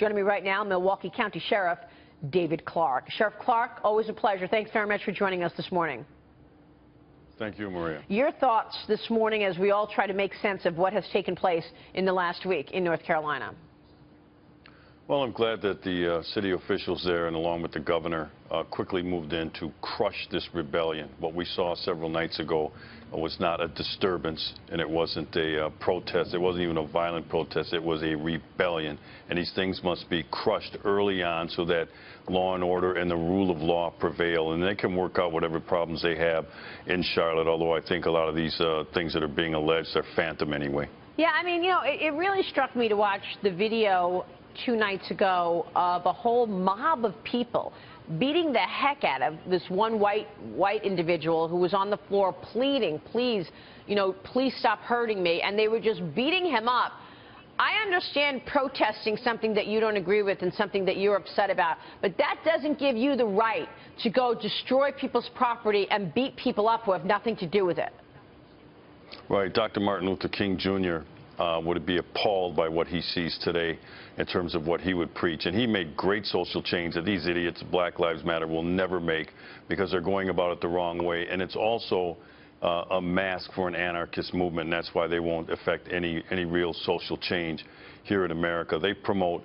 Joining me right now, Milwaukee County Sheriff David Clarke. Sheriff Clarke, always a pleasure. Thanks very much for joining us this morning. Thank you, Maria. Your thoughts this morning as we all try to make sense of what has taken place in the last week in North Carolina. Well, I'm glad that the city officials there, and along with the governor, quickly moved in to crush this rebellion. What we saw several nights ago was not a disturbance, and it wasn't a protest. It wasn't even a violent protest. It was a rebellion. And these things must be crushed early on so that law and order and the rule of law prevail, and they can work out whatever problems they have in Charlotte, although I think a lot of these things that are being alleged are phantom anyway. Yeah, I mean, you know, it really struck me to watch the video 2 nights ago of a whole mob of people beating the heck out of this one white individual who was on the floor pleading, please, you know, please stop hurting me, and they were just beating him up. I understand protesting something that you don't agree with and something that you're upset about, but that doesn't give you the right to go destroy people's property and beat people up who have nothing to do with it. Right. Dr. Martin Luther King Jr. Would be appalled by what he sees today in terms of what he would preach. And he made great social change that these idiots, Black Lives Matter, will never make because they're going about it the wrong way. And it's also a mask for an anarchist movement, and that's why they won't affect any real social change here in America. They promote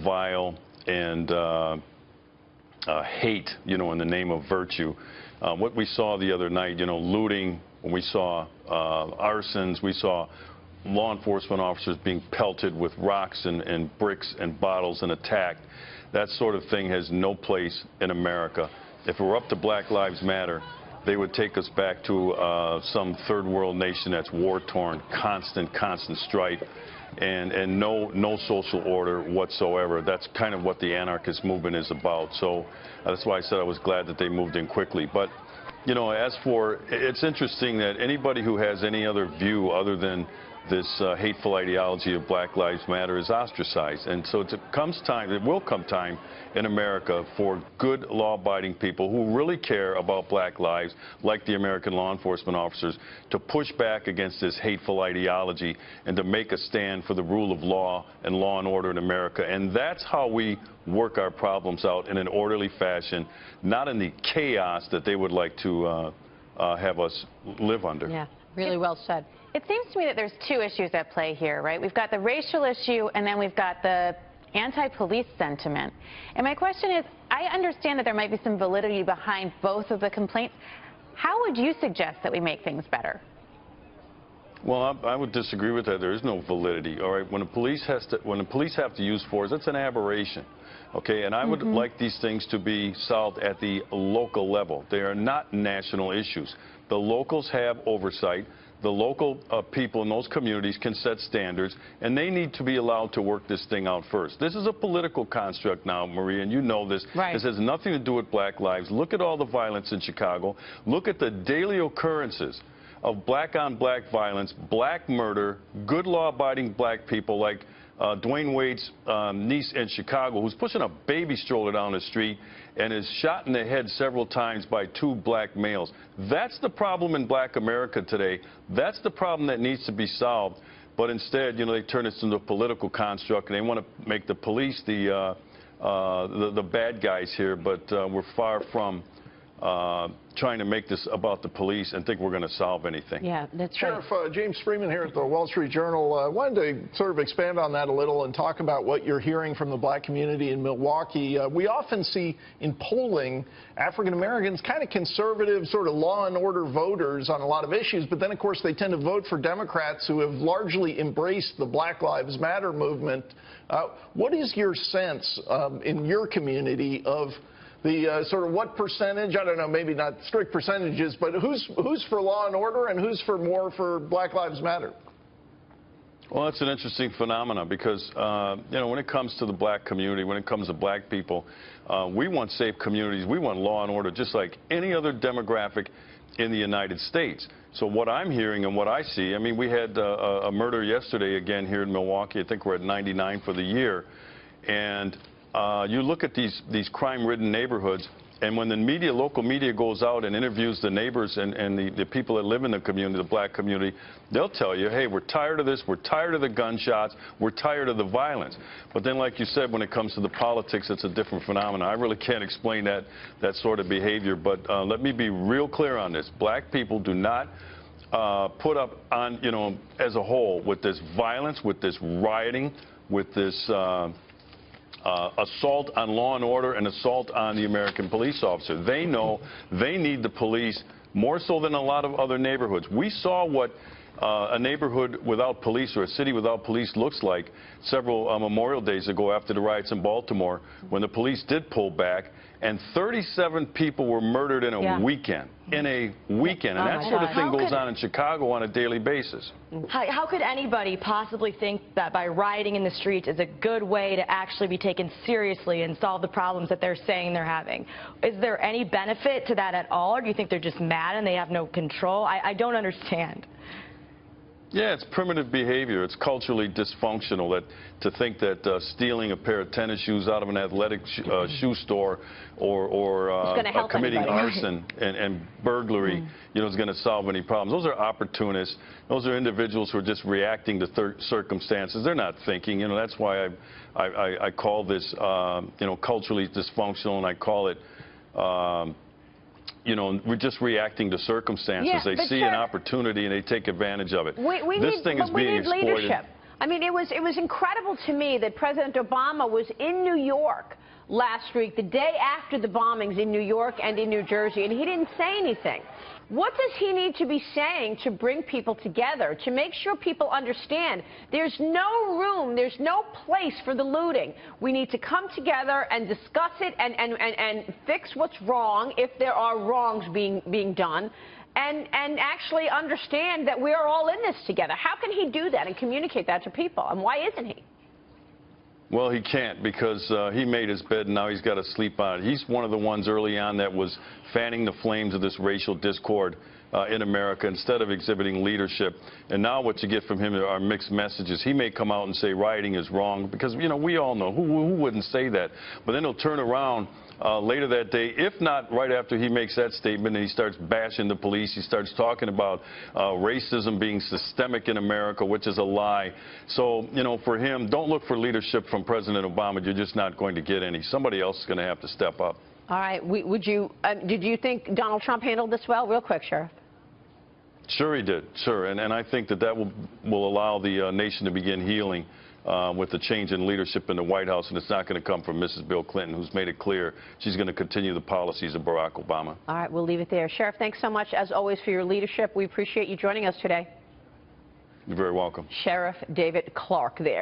vile and hate, you know, in the name of virtue. What we saw the other night, you know, looting, when we saw arsons, we saw law enforcement officers being pelted with rocks and bricks and bottles and attacked. That sort of thing has no place in America. If it were up to Black Lives Matter, they would take us back to some third world nation that's war-torn, constant strife, and no social order whatsoever. That's kind of what the anarchist movement is about. So that's why I said I was glad that they moved in quickly. But, you know, as for, it's interesting that anybody who has any other view other than this hateful ideology of Black Lives Matter is ostracized. And so it will come time in America for good law-abiding people who really care about black lives, like the American law enforcement officers, to push back against this hateful ideology and to make a stand for the rule of law and law and order in America. And that's how we work our problems out in an orderly fashion, not in the chaos that they would like to have us live under. Yeah, really well said. It seems to me that there's 2 issues at play here, right? We've got the racial issue, and then we've got the anti-police sentiment. And my question is, I understand that there might be some validity behind both of the complaints. How would you suggest that we make things better? Well, I would disagree with that. There is no validity. All right, when the police have to use force, that's an aberration. Okay, and I would like these things to be solved at the local level. They are not national issues. The locals have oversight. The local people in those communities can set standards, and they need to be allowed to work this thing out first. This is a political construct now, Maria, and you know this. Right. This has nothing to do with black lives. Look at all the violence in Chicago. Look at the daily occurrences of black-on-black violence, black murder, good law-abiding black people like Dwayne Wade's niece in Chicago, who's pushing a baby stroller down the street and is shot in the head several times by 2 black males. That's the problem in black America today. That's the problem that needs to be solved. But instead, you know, they turn this into a political construct, and they want to make the police the bad guys here. But we're far from trying to make this about the police and think we're going to solve anything. Yeah, that's Sheriff, right. James Freeman here at the Wall Street Journal. Wanted to sort of expand on that a little and talk about what you're hearing from the black community in Milwaukee. We often see in polling African Americans kind of conservative, sort of law and order voters on a lot of issues, but then of course they tend to vote for Democrats who have largely embraced the Black Lives Matter movement. What is your sense in your community of the sort of what percentage, I don't know, maybe not strict percentages, but who's for law and order and who's more for Black Lives Matter? Well, that's an interesting phenomenon because, you know, when it comes to the black community, when it comes to black people, we want safe communities. We want law and order just like any other demographic in the United States. So what I'm hearing and what I see, I mean, we had a murder yesterday again here in Milwaukee. I think we're at 99 for the year. And you look at these crime-ridden neighborhoods, And when the media, local media goes out and interviews the neighbors and the people that live in the community, the black community, they'll tell you, hey, we're tired of this, we're tired of the gunshots, we're tired of the violence. But then, like you said, when it comes to the politics, it's a different phenomenon. I really can't explain that sort of behavior, but let me be real clear on this. Black people do not put up on, you know, as a whole, with this violence, with this rioting, with this assault on law and order and assault on the American police officer. They know they need the police more so than a lot of other neighborhoods. We saw what a neighborhood without police or a city without police looks like several Memorial Days ago after the riots in Baltimore, when the police did pull back and 37 people were murdered in a weekend. In a weekend. And that sort of thing goes on in Chicago on a daily basis. How could anybody possibly think that by rioting in the streets is a good way to actually be taken seriously and solve the problems that they're saying they're having? Is there any benefit to that at all, or do you think they're just mad and they have no control? I don't understand. Yeah, it's primitive behavior. It's culturally dysfunctional to think that stealing a pair of tennis shoes out of an athletic shoe store or committing arson and burglary, you know, is going to solve any problems. Those are opportunists. Those are individuals who are just reacting to circumstances. They're not thinking. You know, that's why I call this, you know, culturally dysfunctional, and I call it you know, we're just reacting to circumstances. Yeah, they see an opportunity and they take advantage of it. This thing is being exploited. Leadership. I mean, it was incredible to me that President Obama was in New York last week, the day after the bombings in New York and in New Jersey, and he didn't say anything. What does he need to be saying to bring people together, to make sure people understand there's no room, there's no place for the looting? We need to come together and discuss it and fix what's wrong if there are wrongs being done, and actually understand that we're all in this together. How can he do that and communicate that to people, and why isn't he? Well, he can't, because he made his bed and now he's got to sleep on it. He's one of the ones early on that was fanning the flames of this racial discord in America instead of exhibiting leadership. And now what you get from him are mixed messages. He may come out and say rioting is wrong because, you know, we all know who wouldn't say that. But then he'll turn around later that day, if not right after he makes that statement, and he starts bashing the police. He starts talking about racism being systemic in America, which is a lie. So, you know, for him, don't look for leadership from President Obama. You're just not going to get any. Somebody else is going to have to step up. All right. Did you think Donald Trump handled this well? Real quick, Sheriff. Sure he did. Sure. And I think that will allow the nation to begin healing with the change in leadership in the White House, and it's not going to come from Mrs. Bill Clinton, who's made it clear she's going to continue the policies of Barack Obama. All right, we'll leave it there. Sheriff, thanks so much, as always, for your leadership. We appreciate you joining us today. You're very welcome. Sheriff David Clarke there.